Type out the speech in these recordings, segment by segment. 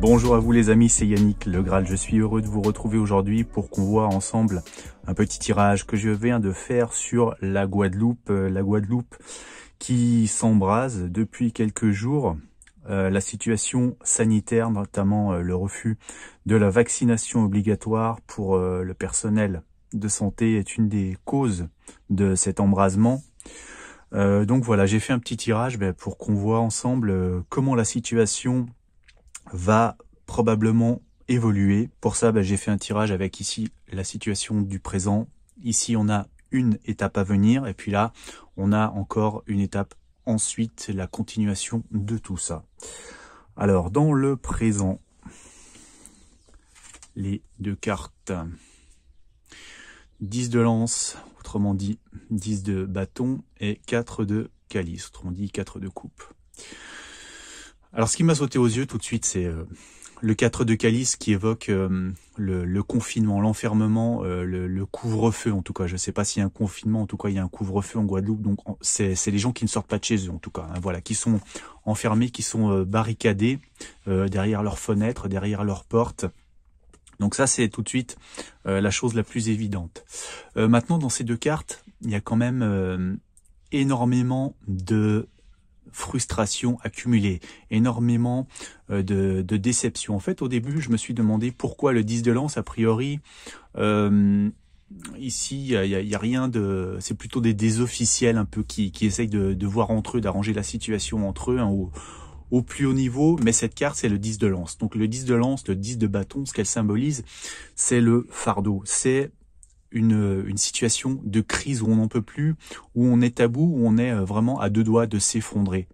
Bonjour à vous les amis, c'est Yannick Le Graal. Je suis heureux de vous retrouver aujourd'hui pour qu'on voit ensemble un petit tirage que je viens de faire sur la Guadeloupe. La Guadeloupe qui s'embrase depuis quelques jours. La situation sanitaire, notamment le refus de la vaccination obligatoire pour le personnel de santé est une des causes de cet embrasement. Donc voilà, j'ai fait un petit tirage pour qu'on voit ensemble comment la situation va probablement évoluer. Pour ça, j'ai fait un tirage avec ici la situation du présent. Ici, on a une étape à venir et puis là, on a encore une étape ensuite, la continuation de tout ça. Alors, dans le présent, les deux cartes. 10 de lance, autrement dit 10 de bâton et 4 de calice, autrement dit 4 de coupe. Alors ce qui m'a sauté aux yeux tout de suite, c'est le 4 de calice qui évoque le confinement, l'enfermement, le couvre-feu en tout cas. Je ne sais pas s'il y a un confinement, en tout cas il y a un couvre-feu en Guadeloupe. Donc c'est les gens qui ne sortent pas de chez eux en tout cas, hein, voilà, qui sont enfermés, qui sont barricadés derrière leurs fenêtres, derrière leurs portes. Donc ça c'est tout de suite la chose la plus évidente. Maintenant dans ces deux cartes, il y a quand même énormément de frustration accumulée, énormément de déception. En fait, au début, je me suis demandé pourquoi le 10 de lance, a priori, ici, il y a rien de... C'est plutôt des officiels un peu qui essayent de voir entre eux, d'arranger la situation entre eux, hein, au plus haut niveau, mais cette carte, c'est le 10 de lance. Donc le 10 de lance, le 10 de bâton, ce qu'elle symbolise, c'est le fardeau. C'est une situation de crise où on n'en peut plus, où on est à bout, où on est vraiment à deux doigts de s'effondrer.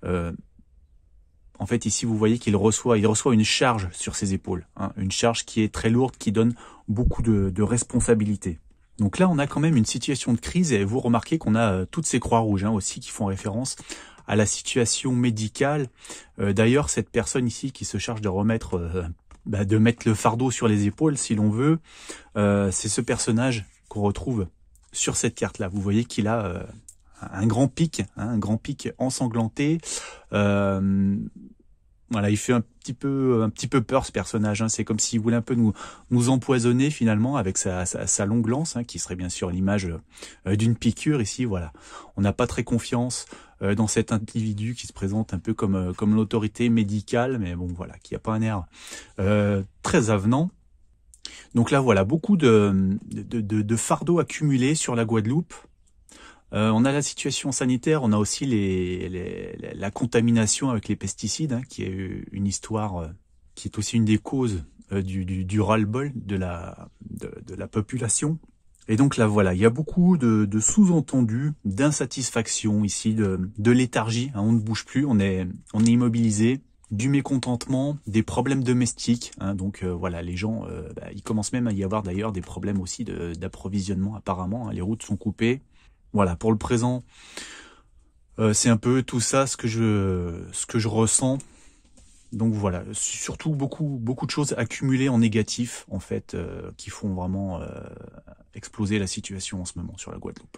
En fait, ici, vous voyez qu'il reçoit une charge sur ses épaules, hein, une charge qui est très lourde, qui donne beaucoup de responsabilités. Donc là, on a quand même une situation de crise et vous remarquez qu'on a toutes ces croix rouges, hein, aussi qui font référence à la situation médicale. D'ailleurs, cette personne ici qui se charge de remettre de mettre le fardeau sur les épaules, si l'on veut, c'est ce personnage qu'on retrouve sur cette carte-là. Vous voyez qu'il a un grand pic, hein, un grand pic ensanglanté. Voilà, il fait un petit peu peur ce personnage. Hein. C'est comme s'il voulait un peu nous empoisonner finalement avec sa longue lance, hein, qui serait bien sûr l'image d'une piqûre ici. Voilà, on n'a pas très confiance dans cet individu qui se présente un peu comme l'autorité médicale, mais bon voilà, qui a pas un air très avenant. Donc là voilà, beaucoup de fardeaux accumulés sur la Guadeloupe. On a la situation sanitaire, on a aussi la contamination avec les pesticides, hein, qui est une histoire qui est aussi une des causes du ras-le-bol de la population. Et donc là voilà, il y a beaucoup de sous-entendus, d'insatisfaction ici, de léthargie, hein, on ne bouge plus, on est immobilisé, du mécontentement, des problèmes domestiques, hein, donc voilà, les gens, il commence même à y avoir d'ailleurs des problèmes aussi d'approvisionnement apparemment, hein, les routes sont coupées. Voilà, pour le présent, c'est un peu tout ça ce que je ressens. Donc voilà, surtout beaucoup de choses accumulées en négatif en fait, qui font vraiment exploser la situation en ce moment sur la Guadeloupe.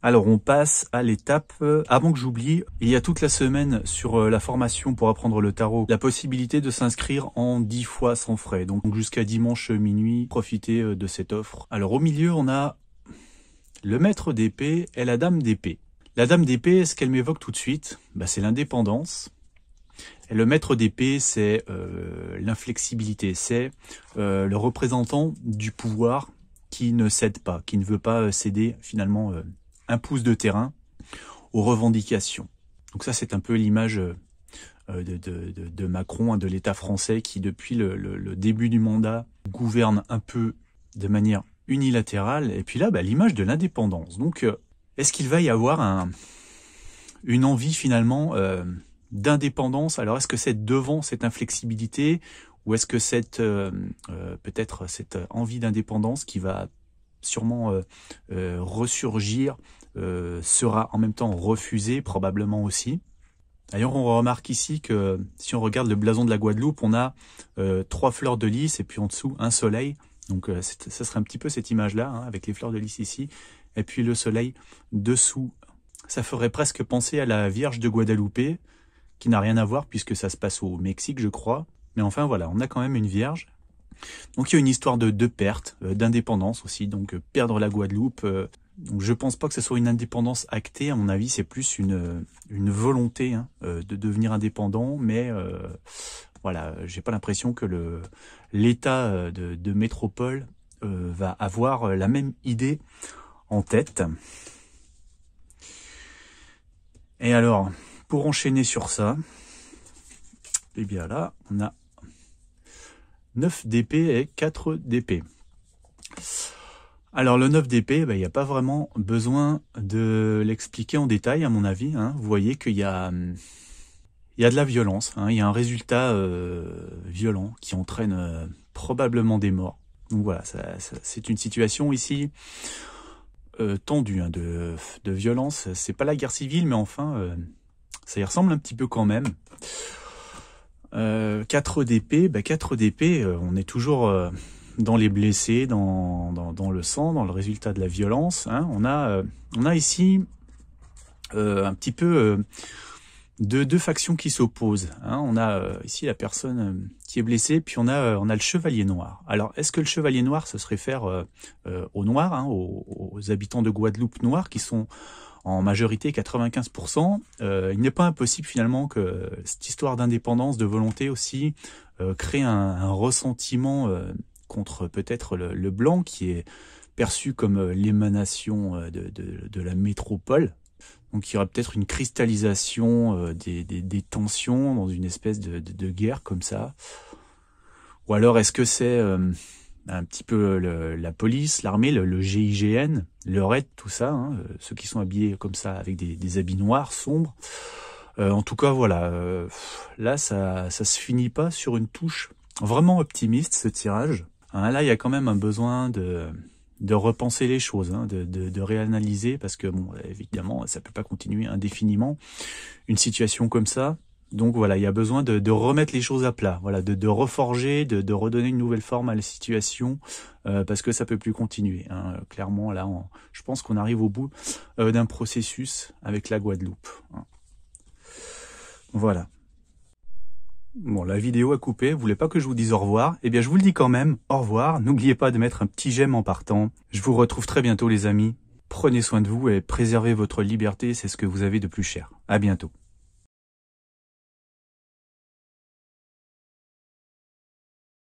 Alors on passe à l'étape, avant que j'oublie, il y a toute la semaine sur la formation pour apprendre le tarot, la possibilité de s'inscrire en 10 fois sans frais. Donc jusqu'à dimanche minuit, profitez de cette offre. Alors au milieu, on a le maître d'épée et la dame d'épée. La dame d'épée, ce qu'elle m'évoque tout de suite, c'est l'indépendance. Et le maître d'épée, c'est l'inflexibilité, c'est le représentant du pouvoir qui ne cède pas, qui ne veut pas céder finalement un pouce de terrain aux revendications. Donc ça, c'est un peu l'image de Macron, hein, de l'État français qui, depuis le début du mandat, gouverne un peu de manière unilatérale. Et puis là, l'image de l'indépendance. Donc, est-ce qu'il va y avoir une envie finalement d'indépendance? Alors, est-ce que c'est devant cette inflexibilité ou est-ce que peut-être cette envie d'indépendance qui va sûrement ressurgir sera en même temps refusée, probablement aussi? D'ailleurs, on remarque ici que si on regarde le blason de la Guadeloupe, on a 3 fleurs de lys et puis en dessous un soleil. Donc ça serait un petit peu cette image-là, hein, avec les fleurs de lys ici, et puis le soleil dessous. Ça ferait presque penser à la Vierge de Guadeloupe, qui n'a rien à voir puisque ça se passe au Mexique, je crois. Mais enfin voilà, on a quand même une vierge. Donc il y a une histoire de perte, d'indépendance aussi, donc perdre la Guadeloupe. Donc je pense pas que ce soit une indépendance actée, à mon avis c'est plus une volonté de devenir indépendant, mais voilà, j'ai pas l'impression que l'État de métropole va avoir la même idée en tête. Et alors, pour enchaîner sur ça, eh bien là, on a 9 d'épée et 4 d'épée. Alors le 9 d'épée, il n'y a pas vraiment besoin de l'expliquer en détail à mon avis. Vous voyez qu'il y a de la violence, il y a un résultat violent qui entraîne probablement des morts. Donc voilà, c'est une situation ici tendue de violence. C'est pas la guerre civile, mais enfin, ça y ressemble un petit peu quand même. 4 d'épée, 4 d'épée, on est toujours dans les blessés, dans le sang, dans le résultat de la violence. On a ici un petit peu deux factions qui s'opposent. On a ici la personne qui est blessée, puis on a le chevalier noir. Alors, est-ce que le chevalier noir, ce serait faire aux noirs, aux habitants de Guadeloupe noirs, qui sont en majorité 95%, il n'est pas impossible finalement que cette histoire d'indépendance, de volonté aussi, crée un ressentiment contre peut-être le blanc qui est perçu comme l'émanation de la métropole. Donc il y aura peut-être une cristallisation des tensions dans une espèce de guerre comme ça. Ou alors est-ce que c'est un petit peu la police, l'armée, le GIGN, le RAID, tout ça, ceux qui sont habillés comme ça avec des habits noirs, sombres. En tout cas, voilà, là, ça se finit pas sur une touche vraiment optimiste, ce tirage. Là, il y a quand même un besoin de repenser les choses, de réanalyser, parce que, bon, évidemment, ça peut pas continuer indéfiniment, une situation comme ça. Donc voilà, il y a besoin de remettre les choses à plat, voilà, de reforger, de redonner une nouvelle forme à la situation, parce que ça peut plus continuer. Clairement, là, je pense qu'on arrive au bout d'un processus avec la Guadeloupe. Voilà. Bon, la vidéo a coupé, vous voulez pas que je vous dise au revoir? Eh bien, je vous le dis quand même, au revoir. N'oubliez pas de mettre un petit j'aime en partant. Je vous retrouve très bientôt, les amis. Prenez soin de vous et préservez votre liberté, c'est ce que vous avez de plus cher. À bientôt.